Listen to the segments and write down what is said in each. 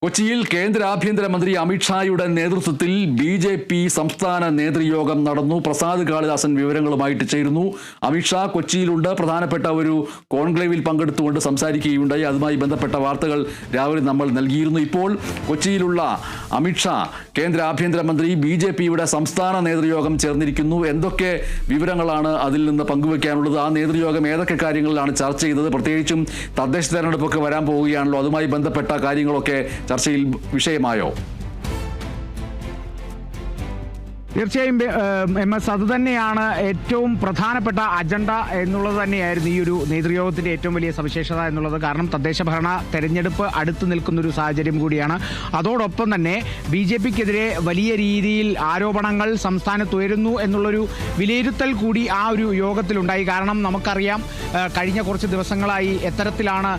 കൊച്ചിയിൽ കേന്ദ്ര ആഭ്യന്തരമന്ത്രി അമിത്ഷായുടെ നേതൃത്വത്തിൽ ബി.ജെ.പി. സംസ്ഥാന നേതൃയോഗം നടന്നു. പ്രസാദ് കാളിദാസൻ വിവരങ്ങളുമായിട്ട് ചേരുന്നു. അമിത്ഷാ കൊച്ചിയിലുണ്ട്. പ്രധാനപ്പെട്ട ഒരു കോൺക്ലേവിൽ പങ്കെടുത്തുകൊണ്ട് സംസാരിക്കുകയുണ്ടായി. അതുമായി ബന്ധപ്പെട്ട വാർത്തകൾ രാവിലെ നമ്മൾ നൽകിയിരുന്നു. ഇപ്പോൾ കൊച്ചിയിലുള്ള അമിത്ഷാ കേന്ദ്ര ആഭ്യന്തരമന്ത്രി ബി.ജെ.പിയുടെ സംസ്ഥാന നേതൃയോഗം ചേർന്നിരിക്കുന്നു. എന്തൊക്കെ വിവരങ്ങളാണ് അതിൽ നിന്ന് പങ്കുവയ്ക്കാനുള്ളത്? ആ നേതൃയോഗം ഏതൊക്കെ കാര്യങ്ങളിലാണ് ചർച്ച ചെയ്തത്? പ്രത്യേകിച്ചും തദ്ദേശ തെരഞ്ഞെടുപ്പൊക്കെ വരാൻ പോവുകയാണല്ലോ, അതുമായി ബന്ധപ്പെട്ട കാര്യങ്ങളൊക്കെ ചർച്ചയിൽ വിഷയമായോ? തീർച്ചയായും MS അതുതന്നെയാണ് ഏറ്റവും പ്രധാനപ്പെട്ട അജണ്ട എന്നുള്ളത് തന്നെയായിരുന്നു ഈ ഒരു നേതൃയോഗത്തിന്റെ ഏറ്റവും വലിയ സവിശേഷത എന്നുള്ളത്. കാരണം തദ്ദേശ ഭരണ തെരഞ്ഞെടുപ്പ് അടുത്തു നിൽക്കുന്നൊരു സാഹചര്യം കൂടിയാണ്. അതോടൊപ്പം തന്നെ BJPക്കെതിരെ വലിയ രീതിയിൽ ആരോപണങ്ങൾ സംസ്ഥാനത്ത് ഉയരുന്നു എന്നുള്ളൊരു വിലയിരുത്തൽ കൂടി ആ ഒരു യോഗത്തിലുണ്ടായി. കാരണം നമുക്കറിയാം കഴിഞ്ഞ കുറച്ച് ദിവസങ്ങളായി എത്തരത്തിലാണ്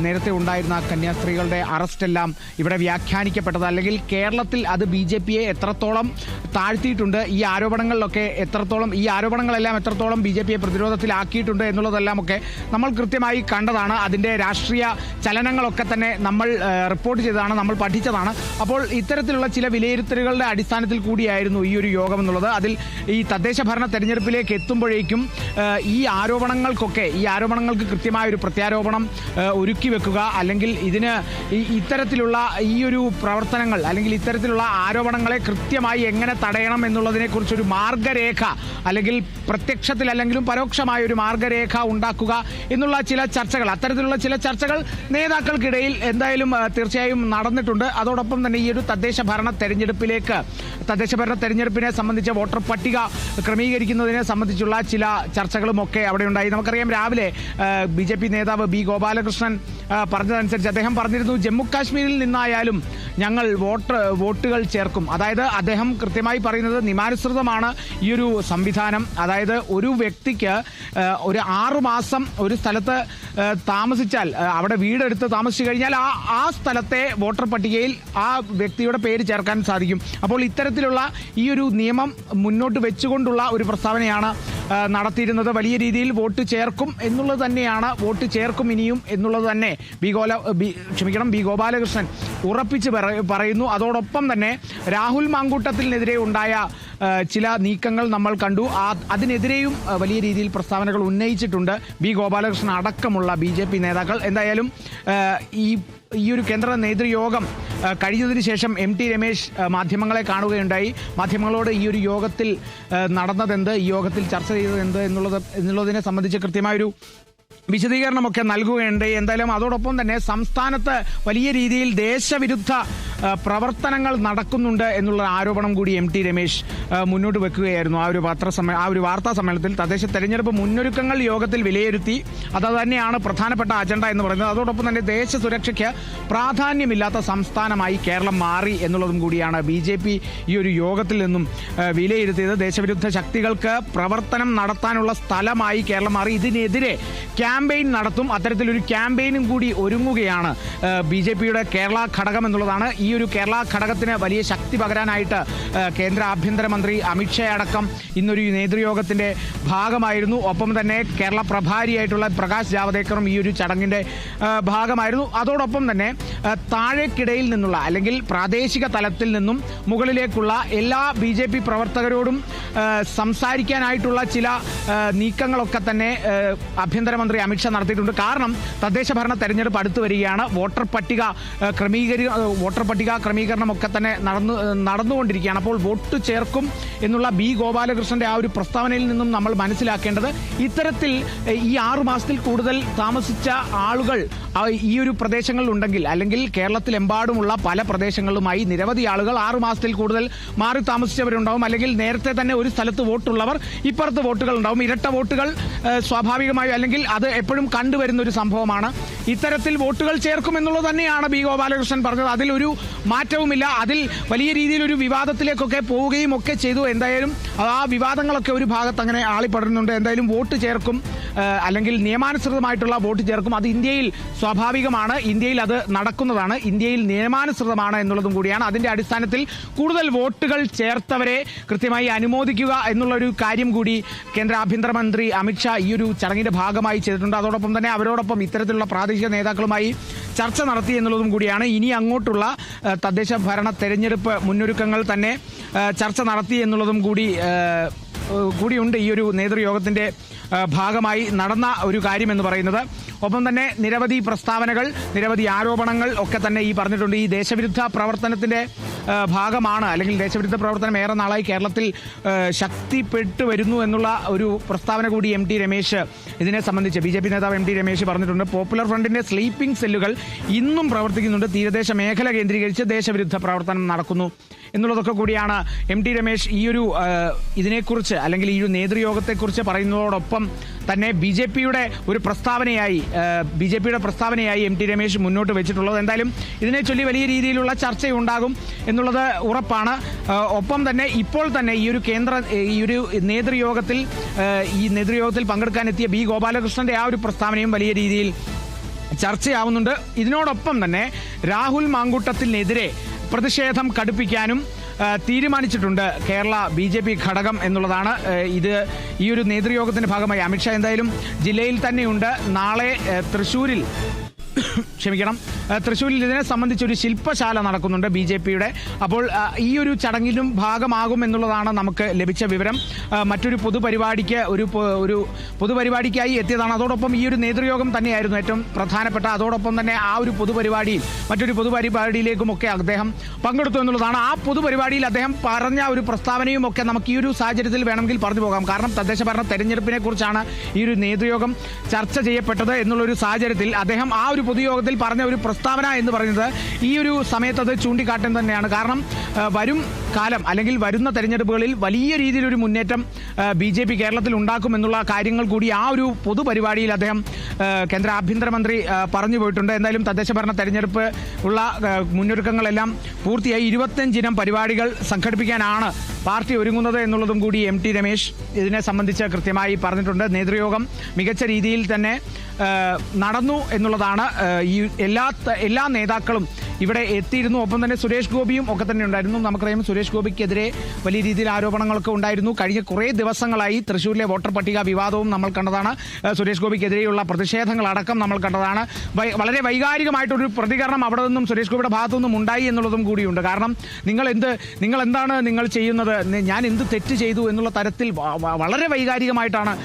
നേരത്തെ ഉണ്ടായിരുന്ന കന്യാസ്ത്രീകളുടെ അറസ്റ്റെല്ലാം ഇവിടെ വ്യാഖ്യാനിക്കപ്പെട്ടത്. അല്ലെങ്കിൽ കേരളത്തിൽ അത് BJPയെ എത്രത്തോളം താഴ്ത്തിയിട്ടുണ്ട്, ഈ ആരോപണങ്ങളെല്ലാം എത്രത്തോളം BJPയെ പ്രതിരോധത്തിലാക്കിയിട്ടുണ്ട് എന്നുള്ളതെല്ലാം ഒക്കെ നമ്മൾ കൃത്യമായി കണ്ടതാണ്. അതിൻ്റെ രാഷ്ട്രീയ ചലനങ്ങളൊക്കെ തന്നെ നമ്മൾ റിപ്പോർട്ട് ചെയ്തതാണ്, നമ്മൾ പഠിച്ചതാണ്. അപ്പോൾ ഇത്തരത്തിലുള്ള ചില വിലയിരുത്തലുകളുടെ അടിസ്ഥാനത്തിൽ കൂടിയായിരുന്നു ഈ ഒരു യോഗം എന്നുള്ളത്. അതിൽ ഈ തദ്ദേശ ഭരണ തെരഞ്ഞെടുപ്പിലേക്ക് എത്തുമ്പോഴേക്കും ഈ ആരോപണങ്ങൾക്ക് കൃത്യമായ ഒരു പ്രത്യാരോപണം ഒരുക്കി വെക്കുക, അല്ലെങ്കിൽ ഇത്തരത്തിലുള്ള ഈ ഒരു പ്രവർത്തനങ്ങൾ അല്ലെങ്കിൽ ഇത്തരത്തിലുള്ള ആരോപണങ്ങളെ കൃത്യമായി എങ്ങനെ തടയണം എന്നുള്ളതിനെ കുറിച്ചൊരു മാർഗരേഖ, അല്ലെങ്കിൽ പ്രത്യക്ഷത്തിൽ അല്ലെങ്കിലും പരോക്ഷമായ ഒരു മാർഗരേഖ ഉണ്ടാക്കുക എന്നുള്ള അത്തരത്തിലുള്ള ചില ചർച്ചകൾ നേതാക്കൾക്കിടയിൽ എന്തായാലും തീർച്ചയായും നടന്നിട്ടുണ്ട്. അതോടൊപ്പം തന്നെ ഈ ഒരു തദ്ദേശ ഭരണ തെരഞ്ഞെടുപ്പിനെ സംബന്ധിച്ച വോട്ടർ പട്ടിക ക്രമീകരിക്കുന്നതിനെ സംബന്ധിച്ചുള്ള ചില ചർച്ചകളും ഒക്കെ അവിടെ ഉണ്ടായി. നമുക്കറിയാം രാവിലെ BJP നേതാവ് B. ഗോപാലകൃഷ്ണൻ പറഞ്ഞതനുസരിച്ച് അദ്ദേഹം പറഞ്ഞിരുന്നു, ജമ്മു കാശ്മീരിൽ നിന്നായാലും ഞങ്ങൾ വോട്ടുകൾ ചേർക്കും. അതായത് അദ്ദേഹം കൃത്യമായി പറയുന്നത് നിയമാനുസൃതമാണ് ഈ ഒരു സംവിധാനം. അതായത് ഒരു വ്യക്തിക്ക് ഒരു 6 മാസം ഒരു സ്ഥലത്ത് താമസിച്ചാൽ, അവിടെ വീടെടുത്ത് താമസിച്ചു കഴിഞ്ഞാൽ ആ സ്ഥലത്തെ വോട്ടർ പട്ടികയിൽ ആ വ്യക്തിയുടെ പേര് ചേർക്കാൻ സാധിക്കും. അപ്പോൾ ഇത്തരത്തിലുള്ള ഈ ഒരു നിയമം മുന്നോട്ട് വെച്ചുകൊണ്ടുള്ള ഒരു പ്രസ്താവനയാണ് നടത്തിയിരുന്നത്. വലിയ രീതിയിൽ വോട്ട് ചേർക്കും എന്നുള്ളത് തന്നെയാണ്, വോട്ട് ചേർക്കും ഇനിയും എന്നുള്ളത് തന്നെ B. ഗോപാലകൃഷ്ണൻ ഉറപ്പിച്ച് പറയുന്നു. അതോടൊപ്പം തന്നെ രാഹുൽ മാങ്കൂട്ടത്തിനെതിരെ ഉണ്ടായ ചില നീക്കങ്ങൾ നമ്മൾ കണ്ടു. അതിനെതിരെയും വലിയ രീതിയിൽ പ്രസ്താവനകൾ ഉന്നയിച്ചിട്ടുണ്ട് B. ഗോപാലകൃഷ്ണൻ അടക്കമുള്ള BJP നേതാക്കൾ. എന്തായാലും ഈ ഒരു കേന്ദ്ര നേതൃയോഗം കഴിഞ്ഞതിന് ശേഷം MT രമേശ് മാധ്യമങ്ങളെ കാണുകയുണ്ടായി. മാധ്യമങ്ങളോട് ഈ ഒരു യോഗത്തിൽ നടന്നതെന്ത്, ഈ യോഗത്തിൽ ചർച്ച ചെയ്തതെന്ത് എന്നുള്ളതിനെ സംബന്ധിച്ച് കൃത്യമായൊരു വിശദീകരണമൊക്കെ നൽകുകയുണ്ടായി. എന്തായാലും അതോടൊപ്പം തന്നെ സംസ്ഥാനത്ത് വലിയ രീതിയിൽ ദേശവിരുദ്ധ പ്രവർത്തനങ്ങൾ നടക്കുന്നുണ്ട് എന്നുള്ള ആരോപണം കൂടി MT രമേശ് മുന്നോട്ട് വെക്കുകയായിരുന്നു. ആ ഒരു വാർത്താ സമ്മേളനത്തിൽ തദ്ദേശ തെരഞ്ഞെടുപ്പ് മുന്നൊരുക്കങ്ങൾ യോഗത്തിൽ വിലയിരുത്തി. അത് തന്നെയാണ് പ്രധാനപ്പെട്ട അജണ്ട എന്ന് പറയുന്നത്. അതോടൊപ്പം തന്നെ ദേശ സുരക്ഷയ്ക്ക് പ്രാധാന്യമില്ലാത്ത സംസ്ഥാനമായി കേരളം മാറി എന്നുള്ളതും കൂടിയാണ് BJP ഈ ഒരു യോഗത്തിൽ നിന്നും വിലയിരുത്തിയത്. ദേശവിരുദ്ധ ശക്തികൾക്ക് പ്രവർത്തനം നടത്താനുള്ള സ്ഥലമായി കേരളം മാറി. ഇതിനെതിരെ ക്യാമ്പയിൻ നടത്തും. അത്തരത്തിലൊരു ക്യാമ്പയിനും കൂടി ഒരുങ്ങുകയാണ് BJPയുടെ കേരള ഘടകം എന്നുള്ളതാണ്. ഈ ഒരു കേരള ഘടകത്തിന് വലിയ ശക്തി പകരാനായിട്ട് കേന്ദ്ര ആഭ്യന്തരമന്ത്രി അമിത്ഷാ അടക്കം ഇന്നൊരു നേതൃയോഗത്തിന്റെ ഭാഗമായിരുന്നു. ഒപ്പം തന്നെ കേരള പ്രഭാരിയായിട്ടുള്ള പ്രകാശ് ജാവദേക്കറും ഈ ഒരു ചടങ്ങിന്റെ ഭാഗമായിരുന്നു. അതോടൊപ്പം തന്നെ താഴേക്കിടയിൽ നിന്നുള്ള, അല്ലെങ്കിൽ പ്രാദേശിക തലത്തിൽ നിന്നും മുകളിലേക്കുള്ള എല്ലാ BJP പ്രവർത്തകരോടും സംസാരിക്കാനായിട്ടുള്ള ചില നീക്കങ്ങളൊക്കെ തന്നെ ആഭ്യന്തരമന്ത്രി അമിത്ഷാ നടത്തിയിട്ടുണ്ട്. കാരണം തദ്ദേശ ഭരണ തെരഞ്ഞെടുപ്പ് അടുത്തു വരികയാണ്. വോട്ടർ പട്ടിക ക്രമീകരണമൊക്കെ തന്നെ നടന്നുകൊണ്ടിരിക്കുകയാണ്. അപ്പോൾ വോട്ട് ചേർക്കും എന്നുള്ള B. ഗോപാലകൃഷ്ണന്റെ ആ ഒരു പ്രസ്താവനയിൽ നിന്നും നമ്മൾ മനസ്സിലാക്കേണ്ടത്, ഇത്തരത്തിൽ ഈ 6 മാസത്തിൽ കൂടുതൽ താമസിച്ച ആളുകൾ ഈ ഒരു പ്രദേശങ്ങളിൽ ഉണ്ടെങ്കിൽ, അല്ലെങ്കിൽ കേരളത്തിലെമ്പാടുമുള്ള പല പ്രദേശങ്ങളിലുമായി നിരവധി ആളുകൾ 6 മാസത്തിൽ കൂടുതൽ മാറി താമസിച്ചവരുണ്ടാവും. അല്ലെങ്കിൽ നേരത്തെ തന്നെ ഒരു സ്ഥലത്ത് വോട്ടുള്ളവർ ഇപ്പുറത്ത് വോട്ടുകൾ ഉണ്ടാവും. ഇരട്ട വോട്ടുകൾ സ്വാഭാവികമായും, അല്ലെങ്കിൽ അത് എപ്പോഴും കണ്ടുവരുന്ന ഒരു സംഭവമാണ്. ഇത്തരത്തിൽ വോട്ടുകൾ ചേർക്കും എന്നുള്ളത് തന്നെയാണ് B. ഗോപാലകൃഷ്ണൻ പറഞ്ഞത്. അതിലൊരു മാറ്റവുമില്ല. അതിൽ വലിയ രീതിയിൽ ഒരു വിവാദത്തിലേക്കൊക്കെ പോവുകയും ഒക്കെ ചെയ്തു. എന്തായാലും ആ വിവാദങ്ങളൊക്കെ ഒരു ഭാഗത്ത് അങ്ങനെ ആളിപ്പടരുന്നുണ്ട്. എന്തായാലും വോട്ട് ചേർക്കും, അല്ലെങ്കിൽ നിയമാനുസൃതമായിട്ടുള്ള വോട്ട് ചേർക്കും. അത് ഇന്ത്യയിൽ സ്വാഭാവികമാണ്, ഇന്ത്യയിൽ അത് നടക്കുന്നതാണ്, ഇന്ത്യയിൽ നിയമാനുസൃതമാണ് എന്നുള്ളതും കൂടിയാണ്. അതിന്റെ അടിസ്ഥാനത്തിൽ കൂടുതൽ വോട്ടുകൾ ചേർത്തവരെ കൃത്യമായി അനുമോദിക്കുക എന്നുള്ളൊരു കാര്യം കൂടി കേന്ദ്ര ആഭ്യന്തരമന്ത്രി അമിത്ഷാ ഈ ഒരു ചടങ്ങിന്റെ ഭാഗമായി ചെയ്തിട്ടുണ്ട്. അതോടൊപ്പം തന്നെ അവരോടൊപ്പം ഇത്തരത്തിലുള്ള പ്രാദേശിക നേതാക്കളുമായി ചർച്ച നടത്തി എന്നുള്ളതും കൂടിയാണ്. ഇനി അങ്ങോട്ടുള്ള തദ്ദേശ ഭരണ തെരഞ്ഞെടുപ്പ് മുന്നൊരുക്കങ്ങൾ തന്നെ ചർച്ച നടത്തി എന്നുള്ളതും കൂടിയുണ്ട് ഈ ഒരു നേതൃയോഗത്തിന്റെ ഭാഗമായി നടന്ന ഒരു കാര്യമെന്ന് പറയുന്നത്. ഒപ്പം തന്നെ നിരവധി പ്രസ്താവനകൾ, നിരവധി ആരോപണങ്ങൾ ഒക്കെ തന്നെ ഈ പറഞ്ഞിട്ടുണ്ട്. ഈ ദേശവിരുദ്ധ പ്രവർത്തനത്തിന്റെ ഭാഗമാണ്, അല്ലെങ്കിൽ ദേശവിരുദ്ധ പ്രവർത്തനം ഏറെ നാളായി കേരളത്തിൽ ശക്തിപ്പെട്ടു വരുന്നു എന്നുള്ള ഒരു പ്രസ്താവന കൂടി MT രമേശ് ഇതിനെ സംബന്ധിച്ച് BJP നേതാവ് MT രമേശ് പറഞ്ഞിട്ടുണ്ട്. പോപ്പുലർ ഫ്രണ്ടിന്റെ സ്ലീപ്പിംഗ് സെല്ലുകൾ ഇന്നും പ്രവർത്തിക്കുന്നുണ്ട്, തീരദേശ മേഖല കേന്ദ്രീകരിച്ച് ദേശവിരുദ്ധ പ്രവർത്തനം നടക്കുന്നു എന്നുള്ളതൊക്കെ കൂടിയാണ് MT രമേശ് ഈ ഒരു ഇതിനെക്കുറിച്ച്, അല്ലെങ്കിൽ ഈ ഒരു നേതൃയോഗത്തെക്കുറിച്ച് പറയുന്നതോടൊപ്പം തന്നെ BJPയുടെ പ്രസ്താവനയായി MT രമേശ് മുന്നോട്ട് വെച്ചിട്ടുള്ളത്. എന്തായാലും ഇതിനെ ചൊല്ലി വലിയ രീതിയിലുള്ള ചർച്ചയുണ്ടാകും എന്നുള്ളത് ഉറപ്പാണ്. ഒപ്പം തന്നെ ഇപ്പോൾ തന്നെ ഈ ഒരു നേതൃയോഗത്തിൽ പങ്കെടുക്കാനെത്തിയ B ഗോപാലകൃഷ്ണന്റെ ആ ഒരു പ്രസ്താവനയും വലിയ രീതിയിൽ ചർച്ചയാവുന്നുണ്ട്. ഇതിനോടൊപ്പം തന്നെ രാഹുൽ മാങ്കൂട്ടത്തിനെതിരെ പ്രതിഷേധം കടുപ്പിക്കാനും തീരുമാനിച്ചിട്ടുണ്ട് കേരള BJP ഘടകം എന്നുള്ളതാണ്. ഈ ഒരു നേതൃയോഗത്തിന്റെ ഭാഗമായി അമിത്ഷാ എന്തായാലും ജില്ലയിൽ തന്നെയുണ്ട്. നാളെ തൃശ്ശൂരിൽ ഇതിനെ സംബന്ധിച്ചൊരു ശില്പശാല നടക്കുന്നുണ്ട് BJPയുടെ. അപ്പോൾ ഈ ഒരു ചടങ്ങിലും ഭാഗമാകും എന്നുള്ളതാണ് നമുക്ക് ലഭിച്ച വിവരം. മറ്റൊരു പൊതുപരിപാടിക്കായി എത്തിയതാണ്. അതോടൊപ്പം ഈ ഒരു നേതൃയോഗം തന്നെയായിരുന്നു ഏറ്റവും പ്രധാനപ്പെട്ട. അതോടൊപ്പം തന്നെ ആ ഒരു മറ്റൊരു പൊതുപരിപാടിയിലേക്കുമൊക്കെ അദ്ദേഹം പങ്കെടുത്തു എന്നുള്ളതാണ്. ആ പൊതുപരിപാടിയിൽ അദ്ദേഹം പറഞ്ഞ ഒരു പ്രസ്താവനയും ഒക്കെ നമുക്ക് ഈ ഒരു സാഹചര്യത്തിൽ വേണമെങ്കിൽ പറഞ്ഞു പോകാം. കാരണം തദ്ദേശ ഭരണ തെരഞ്ഞെടുപ്പിനെ കുറിച്ചാണ് ഈ ഒരു നേതൃയോഗം ചർച്ച ചെയ്യപ്പെട്ടത് എന്നുള്ളൊരു സാഹചര്യത്തിൽ അദ്ദേഹം ആ ഒരു പൊതുയോഗത്തിൽ പറഞ്ഞ ഒരു പ്രസ്താവന എന്ന് പറയുന്നത് ഈ ഒരു സമയത്ത് അത് ചൂണ്ടിക്കാട്ടം തന്നെയാണ്. കാരണം വരും കാലം, അല്ലെങ്കിൽ വരുന്ന തെരഞ്ഞെടുപ്പുകളിൽ വലിയ രീതിയിലൊരു മുന്നേറ്റം BJP കേരളത്തിൽ ഉണ്ടാക്കുമെന്നുള്ള കാര്യങ്ങൾ കൂടി ആ ഒരു പൊതുപരിപാടിയിൽ അദ്ദേഹം കേന്ദ്ര ആഭ്യന്തരമന്ത്രി പറഞ്ഞു പോയിട്ടുണ്ട്. എന്തായാലും തദ്ദേശ ഭരണ തെരഞ്ഞെടുപ്പ് ഉള്ള മുന്നൊരുക്കങ്ങളെല്ലാം പൂർത്തിയായി 25 ഇനം പരിപാടികൾ സംഘടിപ്പിക്കാനാണ് പാർട്ടി ഒരുങ്ങുന്നത് എന്നുള്ളതും കൂടി MT രമേശ് ഇതിനെ സംബന്ധിച്ച് കൃത്യമായി പറഞ്ഞിട്ടുണ്ട്. നേതൃയോഗം മികച്ച രീതിയിൽ തന്നെ നടന്നു എന്നുള്ളതാണ്. ഈ എല്ലാ നേതാക്കളും ഇവിടെ എത്തിയിരുന്നു. ഒപ്പം തന്നെ സുരേഷ് ഗോപിയും ഒക്കെ തന്നെ ഉണ്ടായിരുന്നു. നമുക്കറിയാം സുരേഷ് ഗോപിക്കെതിരെ വലിയ രീതിയിൽ ആരോപണങ്ങളൊക്കെ ഉണ്ടായിരുന്നു. കഴിഞ്ഞ കുറേ ദിവസങ്ങളായി തൃശ്ശൂരിലെ വോട്ടർ പട്ടിക വിവാദവും നമ്മൾ കണ്ടതാണ്. സുരേഷ് ഗോപിക്കെതിരെയുള്ള പ്രതിഷേധങ്ങളടക്കം നമ്മൾ കണ്ടതാണ്. വളരെ വൈകാരികമായിട്ടൊരു പ്രതികരണം അവിടെ നിന്നും സുരേഷ് ഗോപിയുടെ ഭാഗത്തു നിന്നും ഉണ്ടായി എന്നുള്ളതും കൂടിയുണ്ട്. കാരണം നിങ്ങൾ എന്താണ് നിങ്ങൾ ചെയ്യുന്നത്, ഞാൻ എന്ത് തെറ്റ് ചെയ്തു എന്നുള്ള തരത്തിൽ വളരെ വൈകാരികമായിട്ടാണ്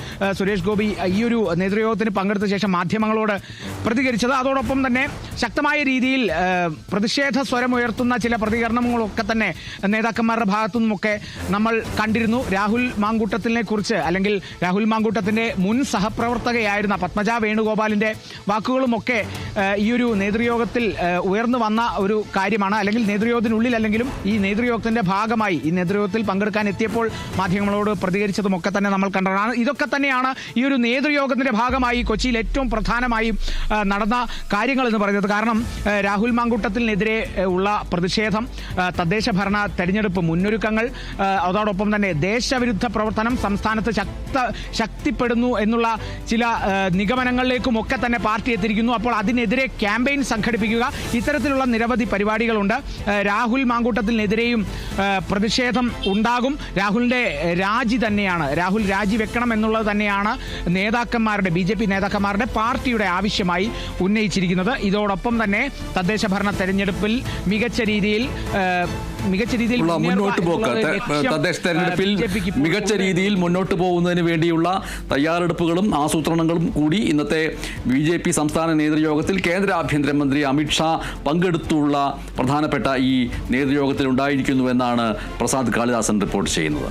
സുരേഷ് ഗോപി ഈ ഒരു നേതൃയോഗത്തിന് പങ്കെടുത്ത ശേഷം മാധ്യമങ്ങളോട് പ്രതികരിച്ചത്. അതോടൊപ്പം തന്നെ ശക്തമായ രീതിയിൽ പ്രതിഷേധ സ്വരമുയർത്തുന്ന ചില പ്രതികരണങ്ങളൊക്കെ തന്നെ നേതാക്കന്മാരുടെ ഭാഗത്തു നിന്നുമൊക്കെ നമ്മൾ കണ്ടിരുന്നു. രാഹുൽ മാങ്കൂട്ടത്തിനെ കുറിച്ച്, അല്ലെങ്കിൽ രാഹുൽ മാങ്കൂട്ടത്തിന്റെ മുൻ സഹപ്രവർത്തകയായിരുന്ന പത്മജ വേണുഗോപാലിന്റെ വാക്കുകളുമൊക്കെ ഈ ഒരു നേതൃയോഗത്തിൽ ഉയർന്നു വന്ന ഒരു കാര്യമാണ്. അല്ലെങ്കിൽ നേതൃയോഗത്തിനുള്ളിൽ അല്ലെങ്കിലും ഈ നേതൃയോഗത്തിന്റെ ഭാഗമായി ഈ നേതൃയോഗത്തിൽ പങ്കെടുക്കാൻ എത്തിയപ്പോൾ മാധ്യമങ്ങളോട് പ്രതികരിച്ചതുമൊക്കെ തന്നെ നമ്മൾ കണ്ടതാണ്. ഇതൊക്കെ തന്നെയാണ് ഈ ഒരു നേതൃയോഗത്തിന്റെ ഭാഗമായി കൊച്ചിയിൽ ഏറ്റവും പ്രധാനമായി നടന്ന കാര്യങ്ങൾ എന്ന് പറയുന്നത്. കാരണം രാഹുൽ മാങ്കൂട്ടത്തിനെതിരെ ഉള്ള പ്രതിഷേധം, തദ്ദേശ ഭരണ തെരഞ്ഞെടുപ്പ് മുന്നൊരുക്കങ്ങൾ, അതോടൊപ്പം തന്നെ ദേശവിരുദ്ധ പ്രവർത്തനം സംസ്ഥാനത്ത് ശക്തിപ്പെടുന്നു എന്നുള്ള ചില നിഗമനങ്ങളിലേക്കുമൊക്കെ തന്നെ പാർട്ടി എത്തിയിരിക്കുന്നു. അപ്പോൾ അതിനെതിരെ ക്യാമ്പയിൻ സംഘടിപ്പിക്കുക, ഇത്തരത്തിലുള്ള നിരവധി പരിപാടികളുണ്ട്. രാഹുൽ മാങ്കൂട്ടത്തിനെതിരെയും പ്രതിഷേധം ഉണ്ടാകും. രാഹുലിന്റെ രാഹുൽ രാജിവെക്കണം എന്നുള്ളത് തന്നെയാണ് BJP നേതാക്കന്മാരുടെ പാർട്ടിയുടെ ആവശ്യമായി ഉന്നയിച്ചിരിക്കുന്നത്. ഇതോടൊപ്പം തന്നെ തദ്ദേശ ഭരണ തെരഞ്ഞെടുപ്പിൽ മികച്ച രീതിയിൽ മുന്നോട്ട് പോക്ക്, തദ്ദേശ തെരഞ്ഞെടുപ്പിൽ മികച്ച രീതിയിൽ മുന്നോട്ട് പോകുന്നതിന് വേണ്ടിയുള്ള തയ്യാറെടുപ്പുകളും ആസൂത്രണങ്ങളും കൂടി ഇന്നത്തെ BJP സംസ്ഥാന നേതൃയോഗത്തിൽ കേന്ദ്ര ആഭ്യന്തരമന്ത്രി അമിത്ഷാ പങ്കെടുത്തുള്ള പ്രധാനപ്പെട്ട ഈ നേതൃയോഗത്തിൽ ഉണ്ടായിരിക്കുന്നുവെന്നാണ് പ്രസാദ് കാളിദാസൻ റിപ്പോർട്ട് ചെയ്യുന്നത്.